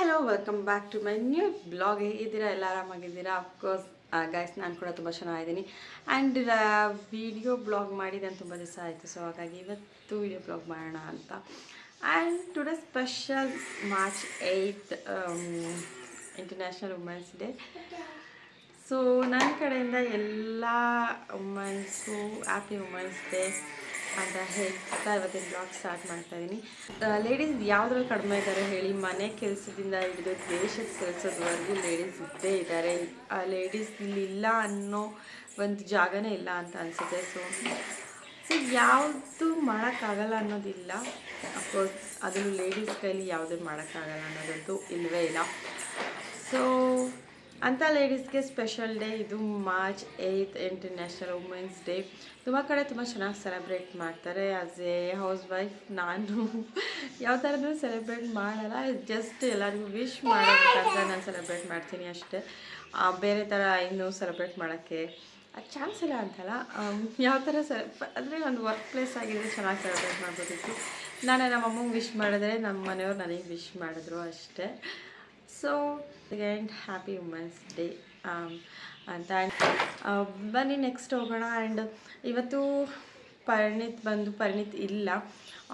Hello welcome back to my new blog. ಹೇಗಿದ್ದೀರಾ? ಎಲ್ಲ ಆರಾಮಾಗಿದ್ದೀರಾ? Of course guys, ನಾನು ಕೂಡ ತುಂಬ ಚೆನ್ನಾಗಿದ್ದೀನಿ. ಆ್ಯಂಡ್ ವಿಡಿಯೋ ಬ್ಲಾಗ್ ಮಾಡಿ ನಾನು ತುಂಬ ದಿವಸ ಆಯಿತು, ಸೊ ಹಾಗಾಗಿ ಇವತ್ತು ವಿಡಿಯೋ ಬ್ಲಾಗ್ ಮಾಡೋಣ ಅಂತ. And today special March 8th international women's day. So ನನ್ನ ಕಡೆಯಿಂದ ಎಲ್ಲ ವುಮೆನ್ಸ್ಗೂ ಹ್ಯಾಪಿ ವುಮೆನ್ಸ್ ಡೇ ಅಂತ ಹೇಳ್ತಾ ಇವತ್ತಿನ ಬ್ಲಾಗ್ ಸ್ಟಾರ್ಟ್ ಮಾಡ್ತಾ ಇದ್ದೀನಿ. ಲೇಡೀಸ್ ಯಾವುದ್ರಲ್ಲಿ ಕಡಿಮೆ ಇದ್ದಾರೆ ಹೇಳಿ? ಮನೆ ಕೆಲಸದಿಂದ ಹಿಡಿದು ದೇಶದ ಕೆಲಸದವರೆಗೂ ಲೇಡೀಸ್ ಇದ್ದೇ ಇದ್ದಾರೆ. ಆ ಲೇಡೀಸ್ ಇಲ್ಲಿಲ್ಲ ಅನ್ನೋ ಒಂದು ಜಾಗನೇ ಇಲ್ಲ ಅಂತ ಅನಿಸುತ್ತೆ. ಸೊ ಯಾವುದು ಮಾಡೋಕ್ಕಾಗಲ್ಲ ಅನ್ನೋದಿಲ್ಲ. ಅಫ್ಕೋರ್ಸ್ ಅದರಲ್ಲೂ ಲೇಡೀಸ್ ಕೈಲಿ ಯಾವುದೇ ಮಾಡೋಕ್ಕಾಗಲ್ಲ ಅನ್ನೋದಂತೂ ಇಲ್ಲವೇ ಇಲ್ಲ. ಸೊ ಅಂಥ ಲೇಡೀಸ್ಗೆ ಸ್ಪೆಷಲ್ ಡೇ ಇದು, March 8th international women's day. ತುಂಬ ಕಡೆ ತುಂಬ ಚೆನ್ನಾಗಿ ಸೆಲೆಬ್ರೇಟ್ ಮಾಡ್ತಾರೆ. ಆ್ಯಸ್ ಎ ಹೌಸ್ ವೈಫ್ ನಾನು ಯಾವ ಥರನೂ ಸೆಲೆಬ್ರೇಟ್ ಮಾಡಲ್ಲ. ಜಸ್ಟ್ ಎಲ್ಲರಿಗೂ ವಿಶ್ ಮಾಡೋದಕ್ಕಾಗ ನಾನು ಸೆಲೆಬ್ರೇಟ್ ಮಾಡ್ತೀನಿ ಅಷ್ಟೇ. ಬೇರೆ ಥರ ಇನ್ನೂ ಸೆಲೆಬ್ರೇಟ್ ಮಾಡೋಕ್ಕೆ ಚಾನ್ಸ್ ಇಲ್ಲ ಅಂತಲ್ಲ. ಯಾವ ಥರ ಅಂದರೆ ಒಂದು ವರ್ಕ್ ಪ್ಲೇಸ್ ಆಗಿದ್ರೆ ಚೆನ್ನಾಗಿ ಸೆಲೆಬ್ರೇಟ್ ಮಾಡ್ಬೋದಿತ್ತು. ನಾನು ನಮ್ಮ ಅಮ್ಮಂಗೆ ವಿಶ್ ಮಾಡಿದ್ರೆ ನಮ್ಮ ಮನೆಯವ್ರು ನನಗೆ ವಿಶ್ ಮಾಡಿದ್ರು ಅಷ್ಟೇ. So again happy women's day ಅಂತ. ಬನ್ನಿ ನೆಕ್ಸ್ಟ್ ಹೋಗೋಣ. ಆ್ಯಂಡ್ ಇವತ್ತು ಪರಿಣಿತ್ ಇಲ್ಲ,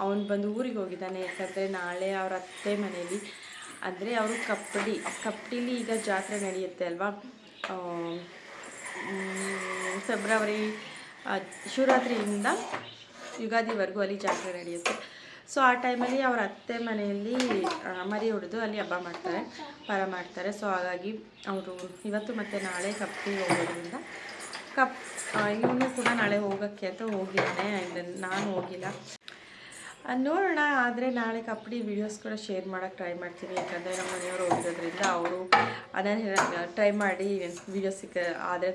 ಅವನು ಬಂದು ಊರಿಗೆ ಹೋಗಿದ್ದಾನೆ. ಯಾಕಂದರೆ ನಾಳೆ ಅವ್ರ ಅತ್ತೆ ಮನೇಲಿ, ಅಂದರೆ ಅವರು ಕಪ್ಪಡಿಲಿ ಈಗ ಜಾತ್ರೆ ನಡೆಯುತ್ತೆ ಅಲ್ವಾ, ಫೆಬ್ರವರಿ ಶಿವರಾತ್ರಿಯಿಂದ ಯುಗಾದಿವರೆಗೂ ಅಲ್ಲಿ ಜಾತ್ರೆ ನಡೆಯುತ್ತೆ. ಸೊ ಆ ಟೈಮಲ್ಲಿ ಅವ್ರ ಅತ್ತೆ ಮನೆಯಲ್ಲಿ ಮರಿ ಹೊಡೆದು ಅಲ್ಲಿ ಹಬ್ಬ ಮಾಡ್ತಾರೆ. ಸೊ ಹಾಗಾಗಿ ಅವರು ಇವತ್ತು ಮತ್ತು ನಾಳೆ ಕಪ್ಪಡಿ ಹೋಗೋದ್ರಿಂದ ಇವನು ಕೂಡ ನಾಳೆ ಹೋಗೋಕ್ಕೆ ಅಂತ ಹೋಗಿದ್ದಾನೆ. ಆ್ಯಂಡ್ ನಾನು ಹೋಗಿಲ್ಲ, ನೋಡೋಣ. ಆದರೆ ನಾಳೆ ಕಪ್ಪಡಿ ವೀಡಿಯೋಸ್ ಕೂಡ ಶೇರ್ ಮಾಡೋಕ್ಕೆ ಟ್ರೈ ಮಾಡ್ತೀನಿ. ಯಾಕಂದರೆ ನಮ್ಮ ಮನೆಯವರು ಹೋಗಿರೋದ್ರಿಂದ ಅವರು ಅದನ್ನು ಟ್ರೈ ಮಾಡಿ ವೀಡಿಯೋಸ್ ಆದರೆ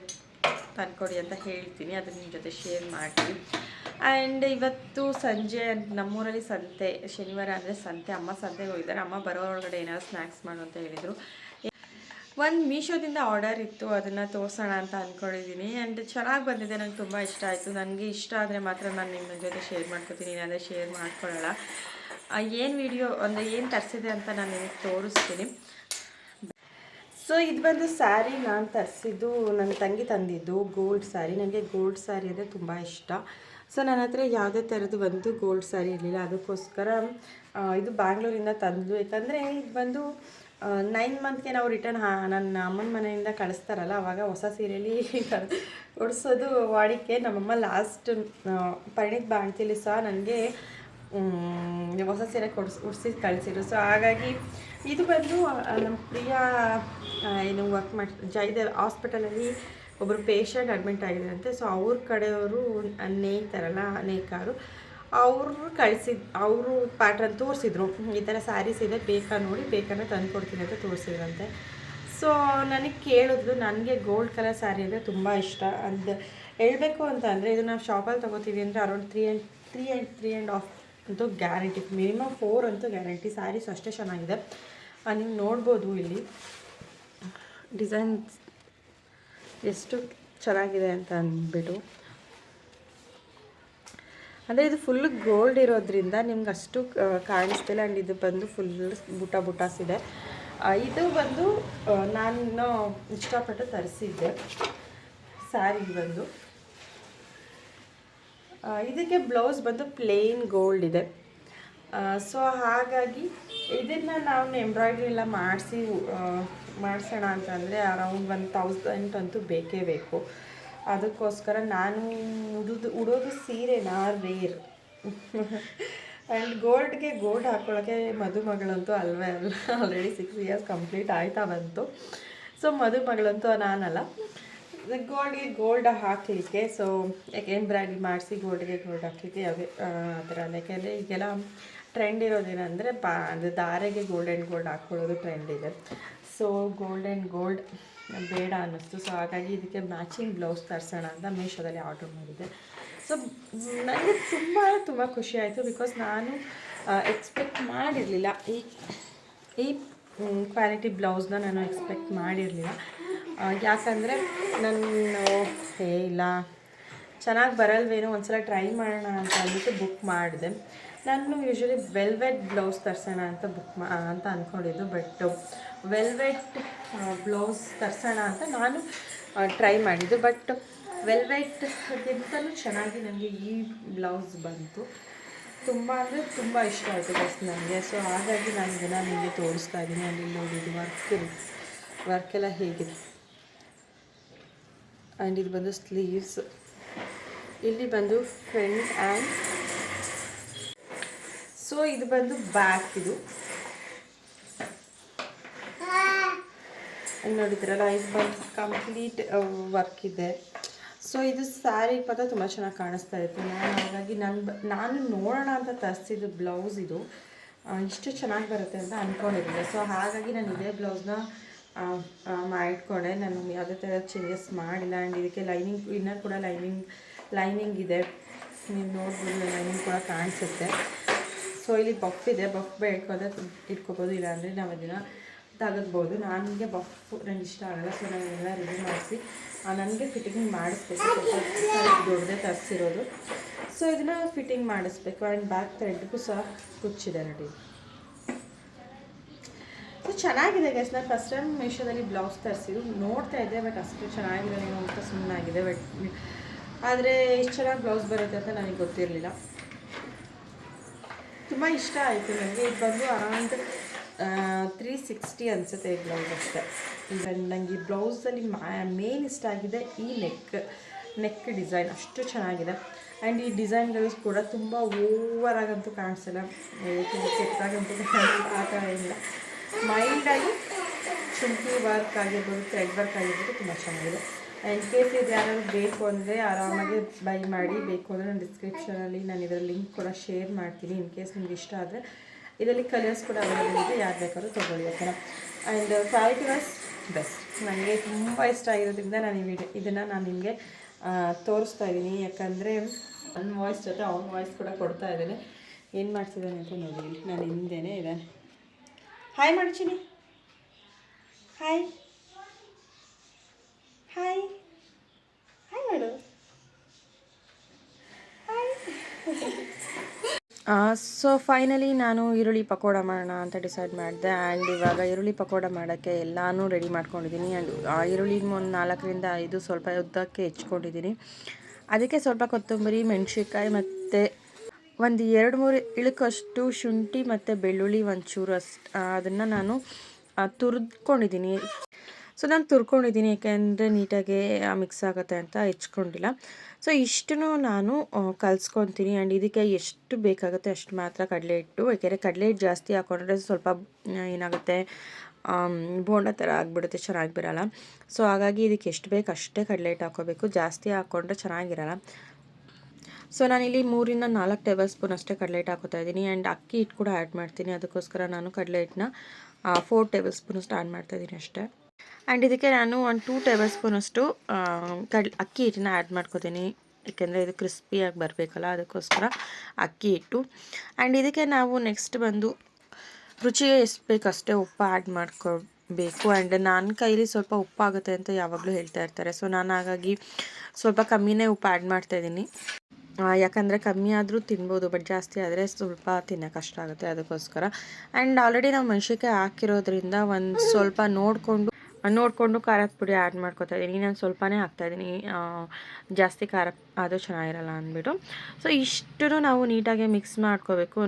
ತಂದ್ಕೊಡಿ ಅಂತ ಹೇಳ್ತೀನಿ. ಅದನ್ನು ನಿಮ್ಮ ಜೊತೆ ಶೇರ್ ಮಾಡ್ತೀನಿ. ಆ್ಯಂಡ್ ಇವತ್ತು ಸಂಜೆ ನಮ್ಮೂರಲ್ಲಿ ಸಂತೆ, ಶನಿವಾರ ಅಂದರೆ ಸಂತೆ, ಅಮ್ಮ ಸಂತೆಗೆ ಹೋಗಿದ್ದಾರೆ. ಅಮ್ಮ ಬರೋಳಗಡೆ ಏನಾದ್ರು ಸ್ನ್ಯಾಕ್ಸ್ ಮಾಡು ಅಂತ ಹೇಳಿದರು. ಒಂದು ಮೀಶೋದಿಂದ ಆರ್ಡರ್ ಇತ್ತು, ಅದನ್ನು ತೋರಿಸೋಣ ಅಂತ ಅಂದ್ಕೊಂಡಿದ್ದೀನಿ. ಆ್ಯಂಡ್ ಚೆನ್ನಾಗಿ ಬಂದಿದೆ, ನಂಗೆ ತುಂಬ ಇಷ್ಟ ಆಯಿತು. ನನಗೆ ಇಷ್ಟ ಆದರೆ ಮಾತ್ರ ನಾನು ನಿಮ್ಮ ಜೊತೆ ಶೇರ್ ಮಾಡ್ಕೊತೀನಿ, ಅದೇ ಶೇರ್ ಮಾಡ್ಕೊಳ್ಳೋಲ್ಲ. ಏನು ವಿಡಿಯೋ ಅಂದರೆ ಏನು ತರಿಸಿದೆ ಅಂತ ನಾನು ನಿಮಗೆ ತೋರಿಸ್ತೀನಿ. ಸೊ ಇದು ಬಂದು ಸ್ಯಾರಿ ನಾನು ತರಿಸಿದ್ದು, ನನ್ನ ತಂಗಿ ತಂದಿದ್ದು ಗೋಲ್ಡ್ ಸ್ಯಾರಿ. ನನಗೆ ಗೋಲ್ಡ್ ಸ್ಯಾರಿ ಅಂದರೆ ತುಂಬ ಇಷ್ಟ. ಸೊ ನನ್ನ ಹತ್ರ ಯಾವುದೇ ಥರದ್ದು ಒಂದು ಗೋಲ್ಡ್ ಸ್ಯಾರಿ ಇರಲಿಲ್ಲ, ಅದಕ್ಕೋಸ್ಕರ ಇದು ಬ್ಯಾಂಗ್ಳೂರಿಂದ ತಂದು. ಯಾಕಂದರೆ ಇದು ಬಂದು 9 ಮಂತ್ಗೆ ನಾವು ರಿಟರ್ನ್ ನನ್ನ ಅಮ್ಮನ ಮನೆಯಿಂದ ಕಳಿಸ್ತಾರಲ್ಲ, ಆವಾಗ ಹೊಸ ಸೀರೆಯಲ್ಲಿ ಉಡಿಸೋದು ವಾಡಿಕೆ. ನಮ್ಮಮ್ಮ ಲಾಸ್ಟ್ ಪರಿಣಿತ್ ಬಾಣ್ತಿಲಿ ಸಹ ನನಗೆ ಹೊಸ ಸೀರೆ ಉಡಿಸಿ ಕಳಿಸಿದ್ರು. ಸೊ ಹಾಗಾಗಿ ಇದು ಬಂದು ನಮ್ಮ ಪ್ರಿಯಾ ಏನು ವರ್ಕ್ ಮಾಡಿ ಜಯದೇವ್ ಹಾಸ್ಪಿಟಲಲ್ಲಿ ಒಬ್ಬರು ಪೇಷಂಟ್ ಅಡ್ಮಿಟ್ ಆಗಿದ್ದಾರಂತೆ. ಸೊ ಅವ್ರ ಕಡೆಯವರು ನೇಕಾರು ಅವರು ಅವರು ಪ್ಯಾಟ್ರನ್ ತೋರಿಸಿದ್ರು, ಈ ಥರ ಸ್ಯಾರೀಸ್ ಇದೆ ಬೇಕಾ ನೋಡಿ, ಬೇಕಾದ್ರೆ ತಂದು ಕೊಡ್ತೀನಿ ಅಂತ ತೋರಿಸಿದ್ರಂತೆ. ಸೊ ನನಗೆ ಕೇಳಿದ್ರು, ನನಗೆ ಗೋಲ್ಡ್ ಕಲರ್ ಸ್ಯಾರಿ ಅಂದರೆ ತುಂಬ ಇಷ್ಟ ಅಂತ ಹೇಳಬೇಕು ಅಂತ. ಅಂದರೆ ಇದು ನಾವು ಶಾಪಲ್ಲಿ ತೊಗೋತೀವಿ ಅಂದರೆ ಅರೌಂಡ್ 3.5 ಅಂತೂ ಗ್ಯಾರಂಟಿ, ಮಿನಿಮಮ್ 4 ಅಂತೂ ಗ್ಯಾರಂಟಿ. ಸ್ಯಾರೀಸ್ ಅಷ್ಟೇ ಚೆನ್ನಾಗಿದೆ. ನೀವು ನೋಡ್ಬೋದು ಇಲ್ಲಿ ಡಿಸೈನ್ಸ್ ಎಷ್ಟು ಚೆನ್ನಾಗಿದೆ ಅಂತ ಅಂದ್ಬಿಟ್ಟು. ಅಂದರೆ ಇದು ಫುಲ್ ಗೋಲ್ಡ್ ಇರೋದ್ರಿಂದ ನಿಮ್ಗೆ ಅಷ್ಟು ಕಾಣಿಸ್ತಿಲ್ಲ. ಆ್ಯಂಡ್ ಇದು ಬಂದು ಫುಲ್ ಬುಟಾಸ್ ಇದೆ. ಇದು ಬಂದು ನಾನು ಇಷ್ಟಪಟ್ಟು ತರಿಸಿದ್ದೆ ಸ್ಯಾರಿ. ಬಂದು ಇದಕ್ಕೆ ಬ್ಲೌಸ್ ಬಂದು ಪ್ಲೇನ್ ಗೋಲ್ಡ್ ಇದೆ. ಸೊ ಹಾಗಾಗಿ ಇದನ್ನು ನಾವು ಎಂಬ್ರಾಯ್ಡ್ರಿ ಎಲ್ಲ ಮಾಡಿಸೋಣ ಅಂತಂದರೆ ಅರೌಂಡ್ 1000 ಅಂತೂ ಬೇಕೇ ಬೇಕು. ಅದಕ್ಕೋಸ್ಕರ ನಾನು ಉಡೋದು ಸೀರೆನ ರೇರ್. ಆ್ಯಂಡ್ ಗೋಲ್ಡ್ಗೆ ಗೋಲ್ಡ್ ಹಾಕ್ಕೊಳ್ಳೋಕ್ಕೆ ಮದುಮಗಳಂತೂ ಅಲ್ವೇ ಅಲ್ಲ. ಆಲ್ರೆಡಿ 6 years ಕಂಪ್ಲೀಟ್ ಆಯ್ತಾ ಬಂತು. ಸೊ ಮದುಮಗಳಂತೂ ನಾನಲ್ಲ. ಗೋಲ್ಡ್ಗೆ ಗೋಲ್ಡ್ ಹಾಕಲಿಕ್ಕೆ, ಸೊ ಯಾಕೆ ಎಂಬ್ರಾಯ್ಡ್ರಿ ಮಾಡಿಸಿ ಗೋಲ್ಡ್ಗೆ ಗೋಲ್ಡ್ ಹಾಕಲಿಕ್ಕೆ ಯಾವುದೇ ಆ ಥರ ಅಲ್ಲ. ಯಾಕೆಂದರೆ ಈಗೆಲ್ಲ ಟ್ರೆಂಡ್ ಇರೋದೇನೆಂದರೆ ಅದು ದಾರೆಗೆ ಗೋಲ್ಡ್ ಆ್ಯಂಡ್ ಗೋಲ್ಡ್ ಹಾಕ್ಕೊಳ್ಳೋದು ಟ್ರೆಂಡ್ ಇದೆ. ಸೊ ಗೋಲ್ಡ್ ಆ್ಯಂಡ್ ಗೋಲ್ಡ್ ಬೇಡ ಅನ್ನಿಸ್ತು. ಸೊ ಹಾಗಾಗಿ ಇದಕ್ಕೆ ಮ್ಯಾಚಿಂಗ್ ಬ್ಲೌಸ್ ತರಿಸೋಣ ಅಂತ ಮೀಶೋದಲ್ಲಿ ಆರ್ಡ್ರ್ ಮಾಡಿದ್ದೆ. ಸೊ ನನಗೆ ತುಂಬ ಖುಷಿ ಆಯಿತು. ಬಿಕಾಸ್ ನಾನು ಎಕ್ಸ್ಪೆಕ್ಟ್ ಮಾಡಿರಲಿಲ್ಲ, ಈ ಕ್ವಾಲಿಟಿ ಬ್ಲೌಸ್ನ ನಾನು ಎಕ್ಸ್ಪೆಕ್ಟ್ ಮಾಡಿರಲಿಲ್ಲ. ಯಾಕಂದರೆ ನಾನು ಇಲ್ಲ ಚೆನ್ನಾಗಿ ಬರಲ್ವೇನೋ, ಒಂದ್ಸಲ ಟ್ರೈ ಮಾಡೋಣ ಅಂತ ಅಂದ್ಬಿಟ್ಟು ಬುಕ್ ಮಾಡಿದೆ. ನಾನು ಯೂಶ್ವಲಿ ವೆಲ್ವೆಟ್ ಬ್ಲೌಸ್ ತರಿಸೋಣ ಅಂತ ಅಂತ ಅಂದ್ಕೊಂಡಿದ್ದು. ಬಟ್ ವೆಲ್ವೆಟ್ ಬ್ಲೌಸ್ ತರಿಸೋಣ ಅಂತ ನಾನು ಟ್ರೈ ಮಾಡಿದ್ದು. ಬಟ್ ವೆಲ್ವೆಟ್ಗಿಂತಲೂ ಚೆನ್ನಾಗಿ ನನಗೆ ಈ ಬ್ಲೌಸ್ ಬಂತು. ತುಂಬ ಅಂದರೆ ತುಂಬ ಇಷ್ಟ ಆಯಿತು ಬಸ್ ನನಗೆ. ಸೊ ಹಾಗಾಗಿ ನಾನು ಇದನ್ನು ನಿಮಗೆ ತೋರಿಸ್ತಾ ಇದ್ದೀನಿ. ಅಲ್ಲಿ ನೋಡಿದ್ದು ವರ್ಕೆಲ್ಲ ಹೇಗಿದೆ. ಆ್ಯಂಡ್ ಇದು ಬಂದು ಸ್ಲೀವ್ಸ್, ಇಲ್ಲಿ ಬಂದು ಫ್ರಂಟ್ ಆ್ಯಂಡ್ ಸೊ ಇದು ಬಂದು ಬ್ಯಾಕ್. ಇದು ನೋಡಿದ್ರಲ್ಲ, ಇದು ಬಂದು ಕಂಪ್ಲೀಟ್ ವರ್ಕ್ ಇದೆ. ಸೊ ಇದು ಸ್ಯಾರಿ ಪದ ತುಂಬ ಚೆನ್ನಾಗಿ ಕಾಣಿಸ್ತಾ ಇತ್ತು. ಹಾಗಾಗಿ ನಾನು ನೋಡೋಣ ಅಂತ ತರಿಸಿದ್ದು ಬ್ಲೌಸ್. ಇದು ಇಷ್ಟು ಚೆನ್ನಾಗಿ ಬರುತ್ತೆ ಅಂತ ಅಂದ್ಕೊಂಡಿದ್ದೆ. ಸೊ ಹಾಗಾಗಿ ನಾನು ಇದೇ ಬ್ಲೌಸ್ನ ಮಾಡಿಟ್ಕೊಂಡೆ. ನಾನು ಯಾವುದೇ ಥರ ಚೇಂಜಸ್ ಮಾಡಿಲ್ಲ. ಆ್ಯಂಡ್ ಇದಕ್ಕೆ ಲೈನಿಂಗ್, ಇನ್ನರ್ ಕೂಡ ಲೈನಿಂಗ್ ಇದೆ. ನೀವು ನೋಡ್ಬೋದು, ಲೈನಿಂಗ್ ಕೂಡ ಕಾಣಿಸುತ್ತೆ. ಸೊ ಇಲ್ಲಿ ಬಫ್ ಇದೆ, ಬಫ್ ಬೇಕೋದ್ರೆ ಇಟ್ಕೋಬೋದು, ಇಲ್ಲಾಂದರೆ ನಾವು ಅದನ್ನು ತೆಗೆದ್ಬೋದು. ನನಗೆ ನನಗೆ ಇಷ್ಟ ಆಗಲ್ಲ. ಸೊ ನಾನು ಇದೆಲ್ಲ ರೆಡಿ ಮಾಡಿಸಿ ನನಗೆ ಫಿಟ್ಟಿಂಗ್ ಮಾಡಿಸ್ಬೇಕು. ಸ್ವಲ್ಪ ದೊಡ್ಡದೇ ತರಿಸಿರೋದು. ಸೊ ಇದನ್ನು ಫಿಟ್ಟಿಂಗ್ ಮಾಡಿಸ್ಬೇಕು. ಆ್ಯಂಡ್ ಬ್ಯಾಕ್ ಥ್ರೆಡ್ಗೂ ಸಹ ಕುಚ್ಚಿದೆ ನೋಡಿ. ಸೊ ಚೆನ್ನಾಗಿದೆ ಗೈಸ್. ನಾನು ಫಸ್ಟ್ ಟೈಮ್ ಮೀಶೋದಲ್ಲಿ ಬ್ಲೌಸ್ ತರಿಸಿದ್ದು, ನೋಡ್ತಾ ಇದ್ದೆ. ಬಟ್ ಅಷ್ಟು ಚೆನ್ನಾಗಿರೋದೇನೋ ಅಂತ ಸುಮ್ಮನಾಗಿದೆ. ಬಟ್ ಆದರೆ ಎಷ್ಟು ಚೆನ್ನಾಗಿ ಬ್ಲೌಸ್ ಬರುತ್ತೆ ಅಂತ ನನಗೆ ಗೊತ್ತಿರಲಿಲ್ಲ. ತುಂಬ ಇಷ್ಟ ಆಯಿತು ನನಗೆ. ಇದು ಬಂದು ಅರೌಂಡ್ 360 ಅನಿಸುತ್ತೆ ಈ ಬ್ಲೌಸ್ ಅಷ್ಟೇ. ಈಗ ನನಗೆ ಈ ಬ್ಲೌಸಲ್ಲಿ ಮೇನ್ ಇಷ್ಟ ಆಗಿದೆ ಈ ನೆಕ್ ಡಿಸೈನ್ ಅಷ್ಟು ಚೆನ್ನಾಗಿದೆ. ಆ್ಯಂಡ್ ಈ ಡಿಸೈನ್ಗಳು ಕೂಡ ತುಂಬ ಓವರಾಗಂತೂ ಕಾಣಿಸಲ್ಲ, ಕೆಟ್ಟಾಗಂತೂ ಕಾಣಿಸಲ್ಲ, ಆ ಥರ ಏನಿಲ್ಲ. ಮೈಲ್ಡಾಗಿ ಶುಂಠಿ ವರ್ಕ್ ಆಗಿರ್ಬೋದು, ಥ್ರೆಡ್ ವರ್ಕ್ ಆಗಿರ್ಬೋದು, ತುಂಬ ಚೆನ್ನಾಗಿದೆ. ಇನ್ ಕೇಸ್ ಇದು ಯಾರಾದ್ರು ಬೇಕು ಅಂದರೆ ಆರಾಮಾಗಿ ಬೈ ಮಾಡಿ. ಬೇಕು ಅಂದರೆ ನಾನು ಡಿಸ್ಕ್ರಿಪ್ಷನಲ್ಲಿ ನಾನು ಇದರ ಲಿಂಕ್ ಕೂಡ ಶೇರ್ ಮಾಡ್ತೀನಿ. ಇನ್ ಕೇಸ್ ನಿಮ್ಗೆ ಇಷ್ಟ ಆದರೆ ಇದರಲ್ಲಿ ಕಲರ್ಸ್ ಕೂಡ ಅವೈಲೇಬಲ್ ಇದೆ, ಯಾರು ಬೇಕಾದ್ರೂ ತೊಗೊಳ್ಳಿ. ಓಕೆನಾ. And quality was best. ನನಗೆ ತುಂಬ ಇಷ್ಟ ಆಗಿರೋದ್ರಿಂದ ನಾನು ಇದನ್ನು ನಾನು ನಿಮಗೆ ತೋರಿಸ್ತಾ ಇದ್ದೀನಿ. ಯಾಕಂದರೆ ನನ್ನ ವಾಯ್ಸ್ ಜೊತೆ ಅವ್ನ ವಾಯ್ಸ್ ಕೂಡ ಕೊಡ್ತಾ ಇದ್ದೇನೆ. ಏನು ಮಾಡ್ತಿದ್ದಾನೆ ಅಂತ ನೋಡಿ. ನಾನು ಹಿಂದೆನೇ ಇದ್ದಾನೆ. ಹಾಯ್ ಮಾಡ್ತೀನಿ. ಹಾಯ್ ಹಾಯ್ ಹಾಯ್ ಮಾಡು. ಸೊ ಫೈನಲಿ ನಾನು ಈರುಳ್ಳಿ ಪಕೋಡ ಮಾಡೋಣ ಅಂತ ಡಿಸೈಡ್ ಮಾಡಿದೆ. ಆ್ಯಂಡ್ ಇವಾಗ ಈರುಳ್ಳಿ ಪಕೋಡ ಮಾಡೋಕ್ಕೆ ಎಲ್ಲನೂ ರೆಡಿ ಮಾಡ್ಕೊಂಡಿದ್ದೀನಿ. ಆ್ಯಂಡ್ ಆ ಈರುಳ್ಳಿ ಒಂದು 4ರಿಂದ 5 ಸ್ವಲ್ಪ ಉದ್ದಕ್ಕೆ ಹೆಚ್ಕೊಂಡಿದ್ದೀನಿ. ಅದಕ್ಕೆ ಸ್ವಲ್ಪ ಕೊತ್ತಂಬರಿ, ಮೆಣಸಿನ್ಕಾಯಿ ಮತ್ತು ಒಂದು 2-3 ಇಳುಕಷ್ಟು ಶುಂಠಿ ಮತ್ತು ಬೆಳ್ಳುಳ್ಳಿ ಒಂಚೂರು ಅದನ್ನು ನಾನು ತುರಿದ್ಕೊಂಡಿದ್ದೀನಿ. ಸೊ ನಾನು ತುರ್ಕೊಂಡಿದ್ದೀನಿ, ಯಾಕೆಂದರೆ ನೀಟಾಗಿ ಮಿಕ್ಸ್ ಆಗುತ್ತೆ ಅಂತ ಹೆಚ್ಕೊಂಡಿಲ್ಲ. ಸೊ ಇಷ್ಟನ್ನು ನಾನು ಕಲಿಸ್ಕೊತೀನಿ. ಆ್ಯಂಡ್ ಇದಕ್ಕೆ ಎಷ್ಟು ಬೇಕಾಗುತ್ತೆ ಅಷ್ಟು ಮಾತ್ರ ಕಡಲೆ ಹಿಟ್ಟು. ಯಾಕೆಂದರೆ ಕಡಲೆ ಹಿಟ್ಟು ಜಾಸ್ತಿ ಹಾಕ್ಕೊಂಡ್ರೆ ಸ್ವಲ್ಪ ಏನಾಗುತ್ತೆ, ಬೋಂಡ ಥರ ಆಗಿಬಿಡುತ್ತೆ, ಚೆನ್ನಾಗಿ ಬರೋಲ್ಲ. ಸೊ ಹಾಗಾಗಿ ಇದಕ್ಕೆ ಎಷ್ಟು ಬೇಕು ಅಷ್ಟೇ ಕಡಲೆ ಹಿಟ್ಟು ಹಾಕ್ಕೋಬೇಕು. ಜಾಸ್ತಿ ಹಾಕ್ಕೊಂಡ್ರೆ ಚೆನ್ನಾಗಿರಲ್ಲ. ಸೊ ನಾನಿಲ್ಲಿ 3-4 ಟೇಬಲ್ ಸ್ಪೂನ್ ಅಷ್ಟೇ ಕಡಲೆ ಹಿಟ್ಟು ಹಾಕೋತಾ ಇದ್ದೀನಿ. ಆ್ಯಂಡ್ ಅಕ್ಕಿ ಹಿಟ್ಟು ಕೂಡ ಆ್ಯಡ್ ಮಾಡ್ತೀನಿ. ಅದಕ್ಕೋಸ್ಕರ ನಾನು ಕಡಲೆ ಹಿಟ್ಟನ್ನ 4 ಟೇಬಲ್ ಸ್ಪೂನಷ್ಟು ಆ್ಯಡ್ ಮಾಡ್ತಾಯಿದ್ದೀನಿ ಅಷ್ಟೇ. ಆ್ಯಂಡ್ ಇದಕ್ಕೆ ನಾನು ಒಂದು 2 ಟೇಬಲ್ ಸ್ಪೂನಷ್ಟು ಅಕ್ಕಿ ಹಿಟ್ಟನ್ನ ಆ್ಯಡ್ ಮಾಡ್ಕೋತೀನಿ. ಏಕೆಂದರೆ ಇದು ಕ್ರಿಸ್ಪಿಯಾಗಿ ಬರಬೇಕಲ್ಲ, ಅದಕ್ಕೋಸ್ಕರ ಅಕ್ಕಿ ಹಿಟ್ಟು. ಆ್ಯಂಡ್ ಇದಕ್ಕೆ ನಾವು ನೆಕ್ಸ್ಟ್ ಬಂದು ರುಚಿಗೆ ಎಷ್ಟು ಬೇಕು ಅಷ್ಟೇ ಉಪ್ಪು ಆ್ಯಡ್ ಮಾಡ್ಕೊಬೇಕು. ಆ್ಯಂಡ್ ನನ್ನ ಕೈಲಿ ಸ್ವಲ್ಪ ಉಪ್ಪಾಗುತ್ತೆ ಅಂತ ಯಾವಾಗಲೂ ಹೇಳ್ತಾ ಇರ್ತಾರೆ. ಸೊ ನಾನು ಹಾಗಾಗಿ ಸ್ವಲ್ಪ ಕಮ್ಮಿನೇ ಉಪ್ಪು ಆ್ಯಡ್ ಮಾಡ್ತಾಯಿದ್ದೀನಿ. ಯಾಕಂದರೆ ಕಮ್ಮಿ ಆದರೂ ತಿನ್ಬೋದು, ಬಟ್ ಜಾಸ್ತಿ ಆದರೆ ಸ್ವಲ್ಪ ತಿನ್ನೋಕೆ ಕಷ್ಟ ಆಗುತ್ತೆ, ಅದಕ್ಕೋಸ್ಕರ. ಆ್ಯಂಡ್ ಆಲ್ರೆಡಿ ನಾವು ಮೆಣಸಿನ್ಕಾಯಿ ಹಾಕಿರೋದ್ರಿಂದ ಒಂದು ಸ್ವಲ್ಪ ನೋಡಿಕೊಂಡು ಖಾರದ ಪುಡಿ ಆ್ಯಡ್ ಮಾಡ್ಕೊತಾ ಇದ್ದೀನಿ. ನಾನು ಸ್ವಲ್ಪನೇ ಹಾಕ್ತಾಯಿದ್ದೀನಿ, ಜಾಸ್ತಿ ಖಾರ ಅದು ಚೆನ್ನಾಗಿರಲ್ಲ ಅಂದ್ಬಿಟ್ಟು. ಸೊ ಇಷ್ಟು ನಾವು ನೀಟಾಗಿ ಮಿಕ್ಸ್ ಮಾಡ್ಕೋಬೇಕು.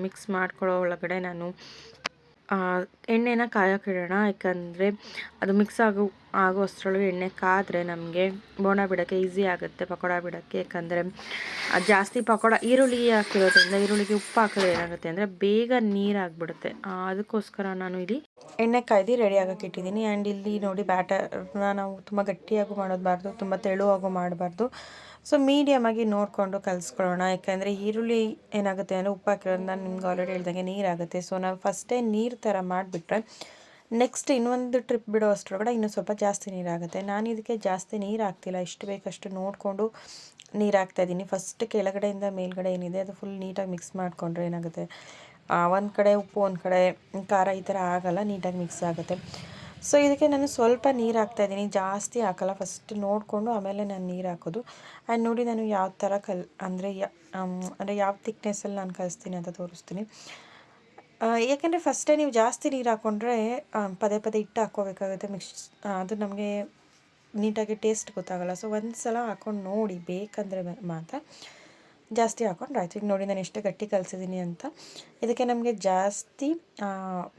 ಮಿಕ್ಸ್ ಮಾಡ್ಕೊಳ್ಳೋ ಒಳಗಡೆ ನಾನು ಎಣ್ಣೆನ ಕಾಯೋಕ್ಕಿಡೋಣ. ಯಾಕಂದರೆ ಅದು ಮಿಕ್ಸ್ ಆಗೋ ಅಷ್ಟರೊಳಗೆ ಎಣ್ಣೆ ಕಾದರೆ ನಮಗೆ ಬೋಂಡ ಬಿಡೋಕ್ಕೆ ಈಸಿ ಆಗುತ್ತೆ, ಪಕೋಡ ಬಿಡೋಕ್ಕೆ. ಯಾಕಂದರೆ ಜಾಸ್ತಿ ಪಕೋಡ ಈರುಳ್ಳಿ ಹಾಕಿರೋದ್ರಿಂದ ಈರುಳ್ಳಿಗೆ ಉಪ್ಪು ಹಾಕಿದ್ರೆ ಏನಾಗುತ್ತೆ ಅಂದರೆ ಬೇಗ ನೀರಾಗಿಬಿಡುತ್ತೆ. ಅದಕ್ಕೋಸ್ಕರ ನಾನು ಇಲ್ಲಿ ಎಣ್ಣೆ ಕಾಯ್ದು ರೆಡಿ ಆಗೋಕ್ಕೆ ಇಟ್ಟಿದ್ದೀನಿ. ಆ್ಯಂಡ್ ಇಲ್ಲಿ ನೋಡಿ, ಬ್ಯಾಟರ್ನ ನಾವು ತುಂಬ ಗಟ್ಟಿಯಾಗೂ ಮಾಡೋದಬಾರ್ದು, ತುಂಬ ತೆಳುವಾಗೂ ಮಾಡಬಾರ್ದು. ಸೊ ಮೀಡಿಯಮಾಗಿ ನೋಡಿಕೊಂಡು ಕಲಿಸ್ಕೊಳ್ಳೋಣ. ಯಾಕೆಂದರೆ ಈರುಳ್ಳಿ ಏನಾಗುತ್ತೆ ಅಂದರೆ ಉಪ್ಪು ಹಾಕಿರೋದ್ರಿಂದ ನಾನು ನಿಮ್ಗೆ ಆಲ್ರೆಡಿ ಹೇಳ್ದಂಗೆ ನೀರಾಗುತ್ತೆ. ಸೊ ನಾವು ಫಸ್ಟೇ ನೀರು ಥರ ಮಾಡಿಬಿಟ್ರೆ ನೆಕ್ಸ್ಟ್ ಇನ್ನೊಂದು ಟ್ರಿಪ್ ಬಿಡೋ ಅಷ್ಟರೊಳಗಡೆ ಇನ್ನೂ ಸ್ವಲ್ಪ ಜಾಸ್ತಿ ನೀರಾಗುತ್ತೆ. ನಾನು ಇದಕ್ಕೆ ಜಾಸ್ತಿ ನೀರು ಹಾಕ್ತಿಲ್ಲ, ಎಷ್ಟು ಬೇಕಷ್ಟು ನೋಡಿಕೊಂಡು ನೀರು ಹಾಕ್ತಾಯಿದ್ದೀನಿ. ಫಸ್ಟ್ ಕೆಳಗಡೆಯಿಂದ ಮೇಲ್ಗಡೆ ಏನಿದೆ ಅದು ಫುಲ್ ನೀಟಾಗಿ ಮಿಕ್ಸ್ ಮಾಡಿಕೊಂಡ್ರೆ ಏನಾಗುತ್ತೆ, ಒಂದು ಕಡೆ ಉಪ್ಪು ಒಂದು ಕಡೆ ಖಾರ ಈ ಥರ ಆಗೋಲ್ಲ, ನೀಟಾಗಿ ಮಿಕ್ಸ್ ಆಗುತ್ತೆ. ಸೊ ಇದಕ್ಕೆ ನಾನು ಸ್ವಲ್ಪ ನೀರು ಹಾಕ್ತಾಯಿದ್ದೀನಿ, ಜಾಸ್ತಿ ಹಾಕಲ್ಲ. ಫಸ್ಟ್ ನೋಡಿಕೊಂಡು ಆಮೇಲೆ ನಾನು ನೀರು ಹಾಕೋದು. ಆ್ಯಂಡ್ ನೋಡಿ ನಾನು ಯಾವ ಥರ ಅಂದರೆ ಯಾವ ಥಿಕ್ನೆಸ್ಸಲ್ಲಿ ನಾನು ಕಲಿಸ್ತೀನಿ ಅಂತ ತೋರಿಸ್ತೀನಿ. ಯಾಕೆಂದರೆ ಫಸ್ಟೇ ನೀವು ಜಾಸ್ತಿ ನೀರು ಹಾಕ್ಕೊಂಡ್ರೆ ಪದೇ ಪದೇ ಹಿಟ್ಟು ಹಾಕ್ಕೋಬೇಕಾಗುತ್ತೆ. ಅದು ನಮಗೆ ನೀಟಾಗಿ ಟೇಸ್ಟ್ ಗೊತ್ತಾಗಲ್ಲ. ಸೊ ಒಂದು ಸಲ ಹಾಕ್ಕೊಂಡು ನೋಡಿ, ಬೇಕಂದರೆ ಮಾತ್ರ ಜಾಸ್ತಿ ಹಾಕ್ಕೊಂಡ್ರೆ ಆಯಿತು. ಈಗ ನೋಡಿ ನಾನು ಎಷ್ಟು ಗಟ್ಟಿ ಕಲಿಸಿದ್ದೀನಿ ಅಂತ. ಇದಕ್ಕೆ ನಮಗೆ ಜಾಸ್ತಿ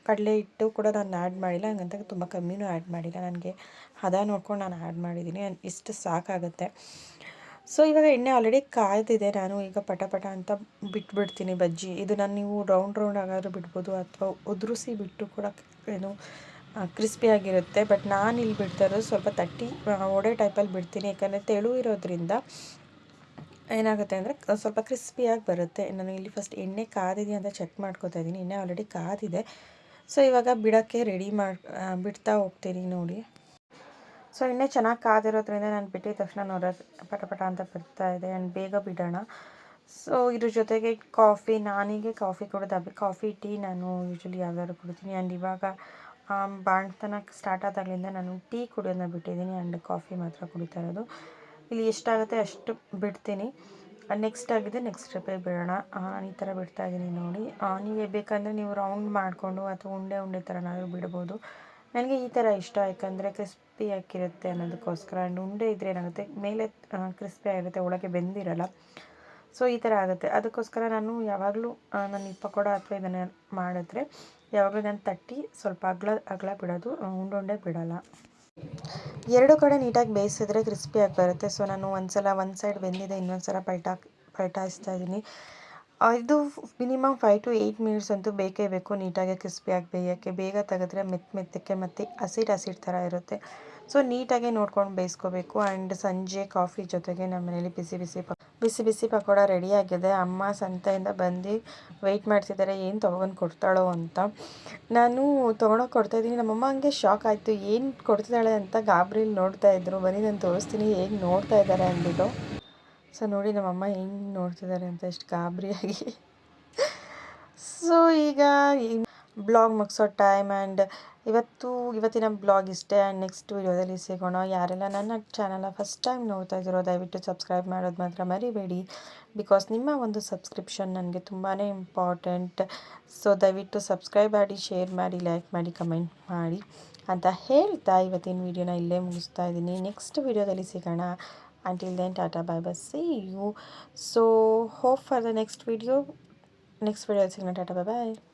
ಕಡಲೆ ಹಿಟ್ಟು ಕೂಡ ನಾನು ಆ್ಯಡ್ ಮಾಡಿಲ್ಲ, ಹಂಗಂತ ತುಂಬ ಕಮ್ಮಿನೂ ಆ್ಯಡ್ ಮಾಡಿಲ್ಲ. ನನಗೆ ಹದ ನೋಡ್ಕೊಂಡು ನಾನು ಆ್ಯಡ್ ಮಾಡಿದ್ದೀನಿ, ಇಷ್ಟು ಸಾಕಾಗುತ್ತೆ. ಸೊ ಇವಾಗ ಎಣ್ಣೆ ಆಲ್ರೆಡಿ ಕಾಯ್ದಿದೆ. ನಾನು ಈಗ ಪಟ ಪಟ ಅಂತ ಬಿಟ್ಬಿಡ್ತೀನಿ ಬಜ್ಜಿ. ಇದು ನೀವು ರೌಂಡ್ ಆಗಾದರೂ ಬಿಡ್ಬೋದು, ಅಥವಾ ಉದುರಿಸಿ ಬಿಟ್ಟು ಕೂಡ ಏನು ಕ್ರಿಸ್ಪಿಯಾಗಿರುತ್ತೆ. ಬಟ್ ನಾನು ಇಲ್ಲಿ ಬಿಡ್ತಾ ಇರೋದು ಸ್ವಲ್ಪ ತಟ್ಟಿ ಒಡೆ ಟೈಪಲ್ಲಿ ಬಿಡ್ತೀನಿ, ಯಾಕಂದರೆ ತೆಳು ಇರೋದ್ರಿಂದ ಏನಾಗುತ್ತೆ ಅಂದರೆ ಸ್ವಲ್ಪ ಕ್ರಿಸ್ಪಿಯಾಗಿ ಬರುತ್ತೆ. ನಾನು ಇಲ್ಲಿ ಫಸ್ಟ್ ಎಣ್ಣೆ ಕಾದಿದೆ ಅಂತ ಚೆಕ್ ಮಾಡ್ಕೊತಾ ಇದ್ದೀನಿ. ಎಣ್ಣೆ ಆಲ್ರೆಡಿ ಕಾದಿದೆ. ಸೊ ಇವಾಗ ಬಿಡೋಕ್ಕೆ ರೆಡಿ ಬಿಡ್ತಾ ಹೋಗ್ತೀನಿ ನೋಡಿ. ಸೊ ಎಣ್ಣೆ ಚೆನ್ನಾಗಿ ಕಾದಿರೋದ್ರಿಂದ ನಾನು ಬಿಟ್ಟಿದ ತಕ್ಷಣ ಪಟ ಪಟ ಅಂತ ಬರ್ತಾ ಇದೆ. ಆ್ಯಂಡ್ ಬೇಗ ಬಿಡೋಣ. ಸೊ ಇದ್ರ ಜೊತೆಗೆ ಕಾಫಿ, ನಾನಿಗೆ ಕಾಫಿ ಕುಡಿದು ಕಾಫಿ ಟೀ ನಾನು ಯೂಶ್ವಲಿ ಯಾವ್ದಾದ್ರು ಕುಡಿತೀನಿ. ಆ್ಯಂಡ್ ಇವಾಗ ಬಾಣ್ತನ ಸ್ಟಾರ್ಟ್ ಆದಾಗಲಿಂದ ನಾನು ಟೀ ಕುಡಿಯೋದನ್ನ ಬಿಟ್ಟಿದ್ದೀನಿ, ಆ್ಯಂಡ್ ಕಾಫಿ ಮಾತ್ರ ಕುಡಿತಾ ಇರೋದು. ಇಲ್ಲಿ ಎಷ್ಟಾಗುತ್ತೆ ಅಷ್ಟು ಬಿಡ್ತೀನಿ. ನೆಕ್ಸ್ಟ್ ಆಗಿದೆ, ನೆಕ್ಸ್ಟ್ ಸ್ಟೆಪ್ಪೇ ಬಿಡೋಣ. ಈ ಥರ ಬಿಡ್ತಾ ಇದ್ದೀನಿ ನೋಡಿ. ನೀವೇ ಬೇಕಂದರೆ ನೀವು ರೌಂಡ್ ಮಾಡಿಕೊಂಡು ಅಥವಾ ಉಂಡೆ ಥರನಾದರೂ ಬಿಡ್ಬೋದು. ನನಗೆ ಈ ಥರ ಇಷ್ಟ, ಯಾಕಂದರೆ ಕ್ರಿಸ್ಪಿ ಆಗಿರುತ್ತೆ ಅನ್ನೋದಕ್ಕೋಸ್ಕರ. ಆ್ಯಂಡ್ ಉಂಡೆ ಇದ್ದರೆ ಏನಾಗುತ್ತೆ, ಮೇಲೆ ಕ್ರಿಸ್ಪಿ ಆಗಿರುತ್ತೆ, ಒಳಗೆ ಬೆಂದಿರಲ್ಲ. ಸೊ ಈ ಥರ ಆಗುತ್ತೆ. ಅದಕ್ಕೋಸ್ಕರ ನಾನು ಯಾವಾಗಲೂ ನಾನು ಈ ಪಕೋಡ ಅಥವಾ ಇದನ್ನು ಮಾಡಿದ್ರೆ ಯಾವಾಗಲೂ ನಾನು ತಟ್ಟಿ ಸ್ವಲ್ಪ ಅಗಲ ಬಿಡೋದು, ಉಂಡೆ ಬಿಡೋಲ್ಲ. ಎರಡು ಕಡೆ ನೀಟಾಗಿ ಬೇಯಿಸಿದ್ರೆ ಕ್ರಿಸ್ಪಿಯಾಗಿ ಬರುತ್ತೆ. ಸೊ ನಾನು ಒಂದು ಸೈಡ್ ಬೆಂದಿದೆ, ಇನ್ನೊಂದು ಸಲ ಪಲ್ಟಾಯಿಸ್ತಾ ಇದ್ದೀನಿ. ಇದು ಮಿನಿಮಮ್ 5 to 8 ಮಿನಿಟ್ಸ್ ಅಂತೂ ಬೇಕೇ ಬೇಕು ನೀಟಾಗಿ ಕ್ರಿಸ್ಪಿಯಾಗಿ ಬೇಯೋಕ್ಕೆ. ಬೇಗ ತೆಗೆದ್ರೆ ಮೆತ್ತಕ್ಕೆ ಮತ್ತು ಹಸಿಟ್ಟು ಥರ ಇರುತ್ತೆ. ಸೊ ನೀಟಾಗಿ ನೋಡ್ಕೊಂಡು ಬೇಯಿಸ್ಕೋಬೇಕು. ಆ್ಯಂಡ್ ಸಂಜೆ ಕಾಫಿ ಜೊತೆಗೆ ನಮ್ಮ ಮನೇಲಿ ಬಿಸಿ ಬಿಸಿ ಪಕೋಡ ರೆಡಿಯಾಗಿದೆ. ಅಮ್ಮ ಸಂತೆಯಿಂದ ಬಂದು ವೆಯ್ಟ್ ಮಾಡ್ತಿದ್ದಾರೆ, ಏನು ತೊಗೊಂಡು ಕೊಡ್ತಾಳೋ ಅಂತ. ನಾನು ತೊಗೊಂಡೋಗಿ ಕೊಡ್ತಾಯಿದ್ದೀನಿ. ನಮ್ಮಮ್ಮ ಹಂಗೆ ಶಾಕ್ ಆಯಿತು, ಏನು ಕೊಡ್ತಿದ್ದಾಳೆ ಅಂತ ಗಾಬರಿಲಿ ನೋಡ್ತಾಯಿದ್ರು. ಬನ್ನಿ ನಾನು ತೋರಿಸ್ತೀನಿ ಹೇಗೆ ನೋಡ್ತಾ ಇದ್ದಾರೆ ಅಂದ್ಬಿಟ್ಟು. ಸೊ ನೋಡಿ ನಮ್ಮಮ್ಮ ಹೆಂಗೆ ನೋಡ್ತಿದ್ದಾರೆ ಅಂತ, ಎಷ್ಟು ಗಾಬರಿಯಾಗಿ. ಸೊ ಈಗ ಬ್ಲಾಗ್ ಮುಗಿಸೋ ಟೈಮ್. ಆ್ಯಂಡ್ ಇವತ್ತಿನ ಬ್ಲಾಗ್ ಇಷ್ಟೇ. ಆ್ಯಂಡ್ ನೆಕ್ಸ್ಟ್ ವೀಡಿಯೋದಲ್ಲಿ ಸಿಗೋಣ. ಯಾರೆಲ್ಲ ನನ್ನ ಚಾನಲ್ನ ಫಸ್ಟ್ ಟೈಮ್ ನೋಡ್ತಾ ಇದ್ದೀರೋ ದಯವಿಟ್ಟು ಸಬ್ಸ್ಕ್ರೈಬ್ ಮಾಡೋದು ಮಾತ್ರ ಮರಿಬೇಡಿ. ಬಿಕಾಸ್ ನಿಮ್ಮ ಒಂದು ಸಬ್ಸ್ಕ್ರಿಪ್ಷನ್ ನನಗೆ ತುಂಬಾ ಇಂಪಾರ್ಟೆಂಟ್. ಸೊ ದಯವಿಟ್ಟು ಸಬ್ಸ್ಕ್ರೈಬ್ ಮಾಡಿ, ಶೇರ್ ಮಾಡಿ, ಲೈಕ್ ಮಾಡಿ, ಕಮೆಂಟ್ ಮಾಡಿ ಅಂತ ಹೇಳ್ತಾ ಇವತ್ತಿನ ವೀಡಿಯೋನ ಇಲ್ಲೇ ಮುಗಿಸ್ತಾ ಇದ್ದೀನಿ. ನೆಕ್ಸ್ಟ್ ವೀಡಿಯೋದಲ್ಲಿ ಸಿಗೋಣ. Until then, tata, bye bye, see you. So hope for the next video. Next video, I'll see you. Tata, bye bye.